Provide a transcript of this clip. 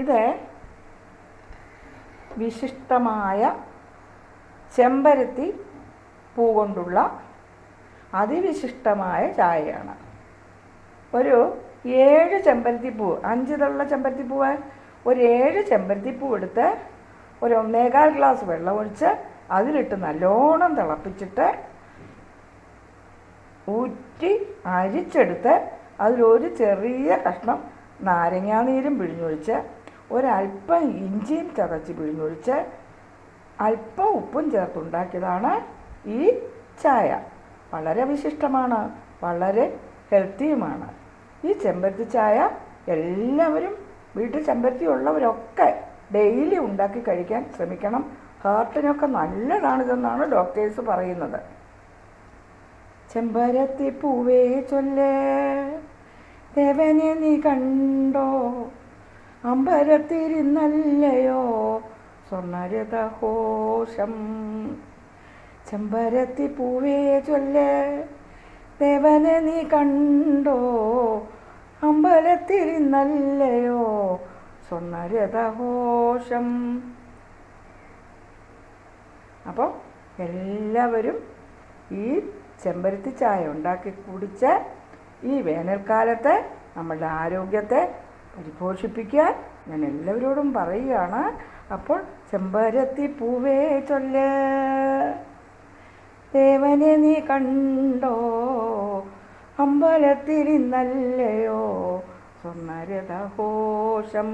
ഇത് വിശിഷ്ടമായ ചെമ്പരത്തി പൂ കൊണ്ടുള്ള അതിവിശിഷ്ടമായ ചായയാണ്. ഒരു 7 ചെമ്പരത്തിപ്പൂ, 5 തള്ള ചെമ്പരത്തിപ്പൂവ്, ഒരു 7 ചെമ്പരത്തിപ്പൂ എടുത്ത് ഒരു 1.25 ഗ്ലാസ് വെള്ളം ഒഴിച്ച് അതിലിട്ട് നല്ലോണം തിളപ്പിച്ചിട്ട് ഊറ്റി അരിച്ചെടുത്ത് അതിലൊരു ചെറിയ കഷ്ണം നാരങ്ങാനീരും പിഴിഞ്ഞൊഴിച്ച് ഒരല്പം ഇഞ്ചിയും ചതച്ച് പിഴിഞ്ഞൊഴിച്ച് അല്പം ഉപ്പും ചേർത്തുണ്ടാക്കിയതാണ് ഈ ചായ. വളരെ വിശിഷ്ടമാണ്, വളരെ ഹെൽത്തിയുമാണ്. ഈ ചെമ്പരത്തി ചായ എല്ലാവരും വീട്ടിൽ ചെമ്പരത്തി ഉള്ളവരൊക്കെ ഡെയിലി ഉണ്ടാക്കി കഴിക്കാൻ ശ്രമിക്കണം. ഹാർട്ടിനൊക്കെ നല്ലതാണിതെന്നാണ് ഡോക്ടേഴ്സ് പറയുന്നത്. ചെമ്പരത്തി പൂവേ ചൊല്ലേ ദേവനെ നീ കണ്ടോ, അമ്പരത്തിരുന്നല്ലയോ സ്വർണ്ണരഥഘോഷം. ചെമ്പരത്തി പൂവേ ചൊല്ലേ ദേവനെ നീ കണ്ടോ, അമ്പലത്തിരുന്നല്ലയോ സ്വർണ്ണരഥഘോഷം. അപ്പോൾ എല്ലാവരും ഈ ചെമ്പരത്തി ചായ ഉണ്ടാക്കി കുടിച്ച് ഈ വേനൽക്കാലത്ത് നമ്മളുടെ ആരോഗ്യത്തെ പരിപോഷിപ്പിക്കാൻ ഞാൻ എല്ലാവരോടും പറയുകയാണ്. അപ്പോൾ ചെമ്പരത്തി പൂവേ ചൊല്ല് ദേവനെ നീ കണ്ടോ, അമ്പലത്തിരുന്നല്ലയോ സ്വർണ്ണരഥഘോഷം.